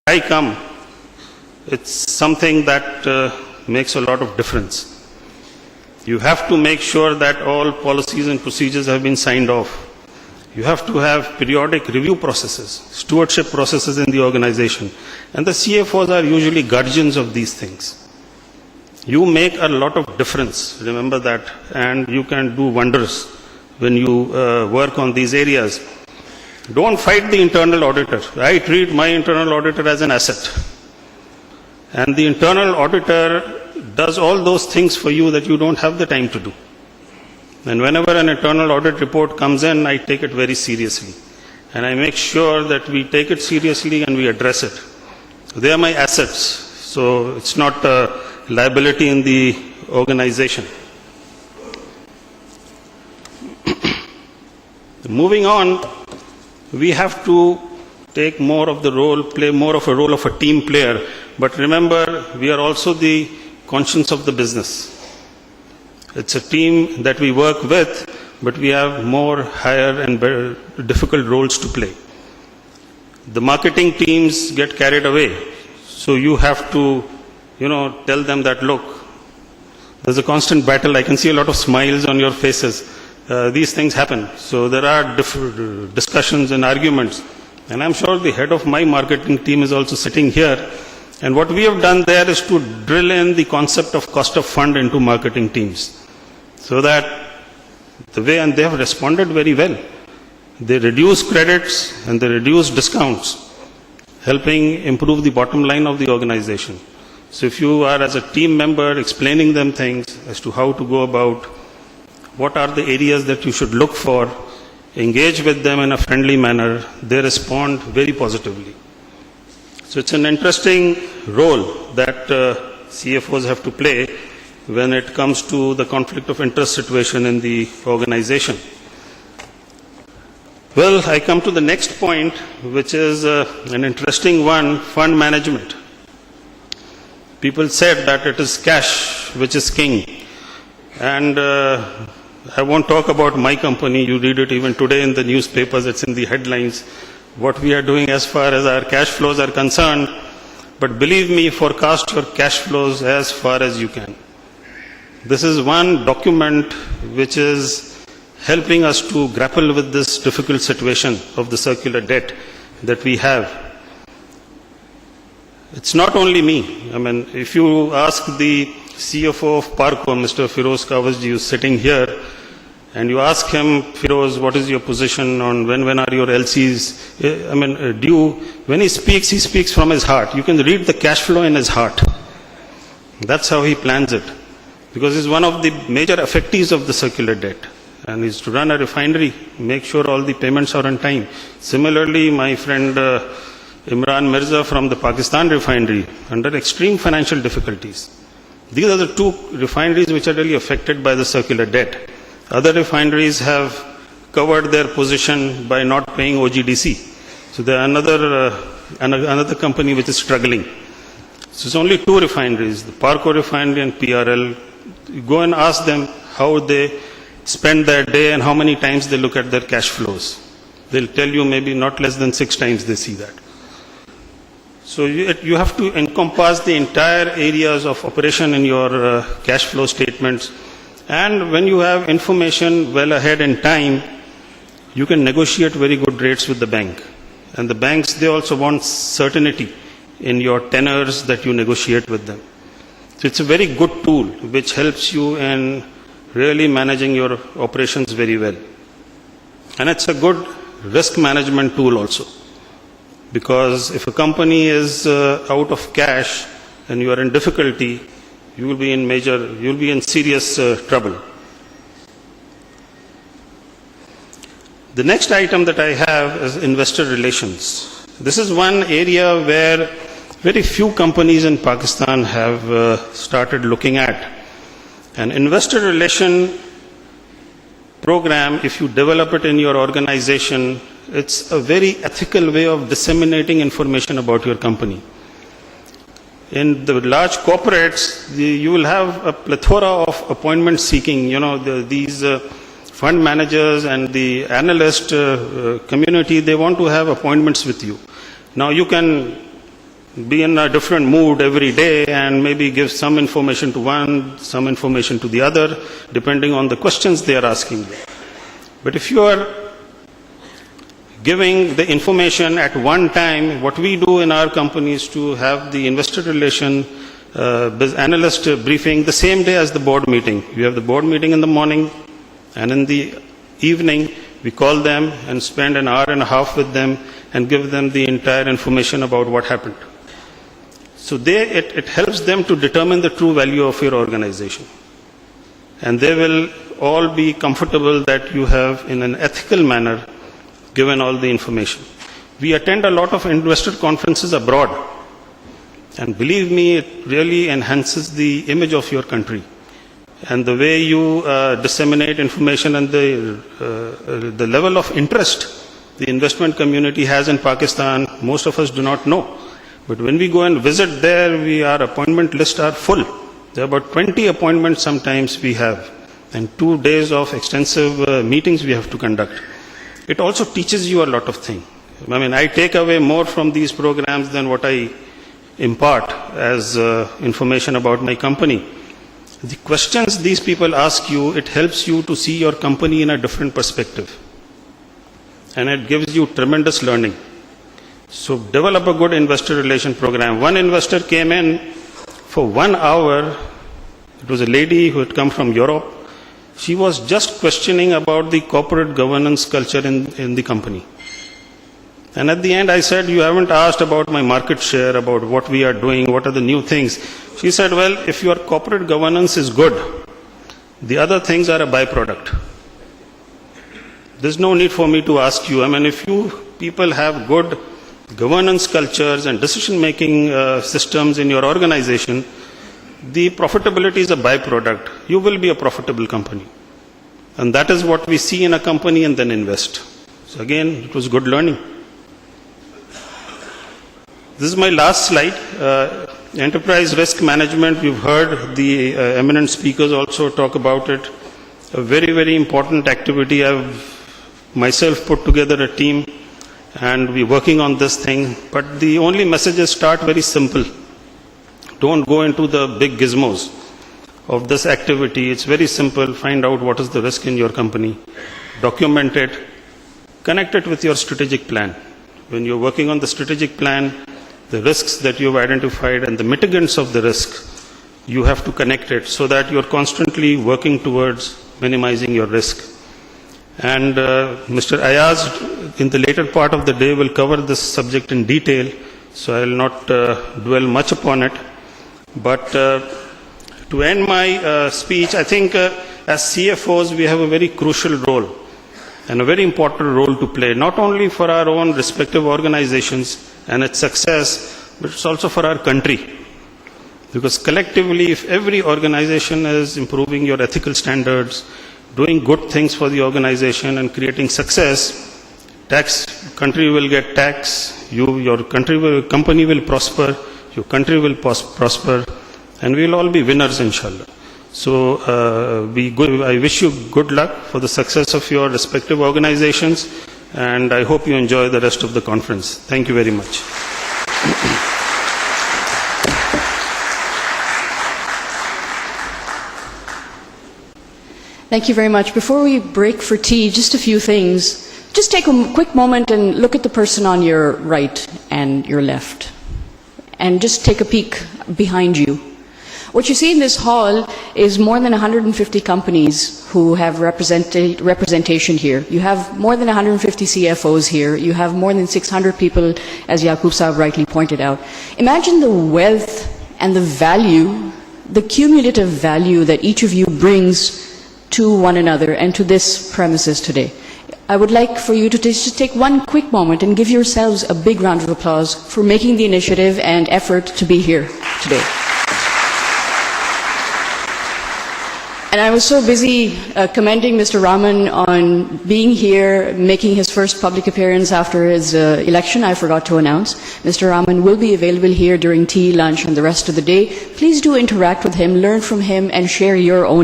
I come, it's something that makes a lot of difference. You have to make sure that all policies and procedures have been signed off. You have to have periodic review processes, stewardship processes in the organization. And the CFOs are usually guardians of these things. You make a lot of difference, remember that, and you can do wonders when you work on these areas. Don't fight the internal auditor. I treat my internal auditor as an asset. And the internal auditor does all those things for you that you don't have the time to do. And whenever an internal audit report comes in, I take it very seriously. And I make sure that we take it seriously and we address it. They are my assets, so it's not a liability in the organization. Moving on, we have to take more of the role, play more of a role of a team player. But remember, we are also the conscience of the business. It's a team that we work with, but we have more higher and better, difficult roles to play. The marketing teams get carried away. So you have to, tell them that, look, there's a constant battle. I can see a lot of smiles on your faces. These things happen. So there are discussions and arguments. And I'm sure the head of my marketing team is also sitting here. And what we have done there is to drill in the concept of cost of fund into marketing teams. So that and they have responded very well. They reduce credits and they reduce discounts, helping improve the bottom line of the organization. So if you are as a team member explaining them things as to how to go about, what are the areas that you should look for, engage with them in a friendly manner, they respond very positively. So it's an interesting role that CFOs have to play when it comes to the conflict of interest situation in the organization. Well, I come to the next point, which is an interesting one, fund management. People said that it is cash which is king. And I won't talk about my company. You read it even today in the newspapers. It's in the headlines. What we are doing as far as our cash flows are concerned. But believe me, forecast your cash flows as far as you can. This is one document which is helping us to grapple with this difficult situation of the circular debt that we have. It's not only me. I mean, if you ask the CFO of Parco, Mr. Firoz Kawasji, who is sitting here, and you ask him, Firoz, what is your position on when are your LCs due? When he speaks from his heart. You can read the cash flow in his heart. That's how he plans it. Because he's one of the major affectees of the circular debt. And he's to run a refinery, make sure all the payments are on time. Similarly, my friend Imran Mirza from the Pakistan refinery, under extreme financial difficulties. These are the two refineries which are really affected by the circular debt. Other refineries have covered their position by not paying OGDC. So there are another company which is struggling. So it's only two refineries, the Parco refinery and PRL. You go and ask them how they spend their day and how many times they look at their cash flows. They'll tell you maybe not less than 6 times they see that. So you have to encompass the entire areas of operation in your cash flow statements. And when you have information well ahead in time, you can negotiate very good rates with the bank. And the banks, they also want certainty in your tenors that you negotiate with them. So it's a very good tool which helps you in really managing your operations very well. And it's a good risk management tool also. Because if a company is out of cash and you are in difficulty, you will be in serious trouble. The next item that I have is investor relations. This is one area where very few companies in Pakistan have started looking at. An investor relation program, if you develop it in your organization, it's a very ethical way of disseminating information about your company. In the large corporates, you will have a plethora of appointment seeking. These fund managers and the analyst community, they want to have appointments with you. Now you can be in a different mood every day and maybe give some information to one, some information to the other, depending on the questions they are asking you. But if you are giving the information at one time, what we do in our company is to have the investor relation analyst briefing the same day as the board meeting. We have the board meeting in the morning, and in the evening we call them and spend an hour and a half with them and give them the entire information about what happened. So it helps them to determine the true value of your organization. And they will all be comfortable that you have, in an ethical manner, given all the information. We attend a lot of investor conferences abroad. And believe me, it really enhances the image of your country. And the way you disseminate information and the level of interest the investment community has in Pakistan, most of us do not know. But when we go and visit there, our appointment lists are full. There are about 20 appointments sometimes we have, and 2 days of extensive meetings we have to conduct. It also teaches you a lot of things. I mean, I take away more from these programs than what I impart as information about my company. The questions these people ask you, it helps you to see your company in a different perspective. And it gives you tremendous learning. So develop a good investor relation program. One investor came in for 1 hour. It was a lady who had come from Europe. She was just questioning about the corporate governance culture in the company. And at the end I said, you haven't asked about my market share, about what we are doing, what are the new things. She said, well, if your corporate governance is good, the other things are a byproduct. There's no need for me to ask you. I mean, if you people have good governance cultures and decision-making systems in your organization, the profitability is a byproduct. You will be a profitable company. And that is what we see in a company and then invest. So again, it was good learning. This is my last slide. Enterprise risk management, we've heard the eminent speakers also talk about it. A very, very important activity. I've myself put together a team and we're working on this thing. But the only messages start very simple. Don't go into the big gizmos of this activity. It's very simple. Find out what is the risk in your company. Document it. Connect it with your strategic plan. When you're working on the strategic plan, the risks that you've identified and the mitigants of the risk, you have to connect it so that you're constantly working towards minimizing your risk. And Mr. Ayaz, in the later part of the day, will cover this subject in detail, so I will not dwell much upon it. But to end my speech, I think as CFOs, we have a very crucial role and a very important role to play, not only for our own respective organizations and its success, but it's also for our country. Because collectively, if every organization is improving your ethical standards, doing good things for the organization and creating success, country will get tax, your company will prosper, your country will prosper, and we will all be winners, inshallah. So I wish you good luck for the success of your respective organizations, and I hope you enjoy the rest of the conference. Thank you very much. Thank you very much. Before we break for tea, just a few things. Just take a quick moment and look at the person on your right and your left. And just take a peek behind you. What you see in this hall is more than 150 companies who have representation here. You have more than 150 CFOs here. You have more than 600 people, as Yacoob Sahab rightly pointed out. Imagine the wealth and the value, the cumulative value that each of you brings to one another and to this premises today. I would like for you to just take one quick moment and give yourselves a big round of applause for making the initiative and effort to be here today. And I was so busy commending Mr. Raman on being here, making his first public appearance after his election, I forgot to announce. Mr. Raman will be available here during tea, lunch, and the rest of the day. Please do interact with him, learn from him, and share your own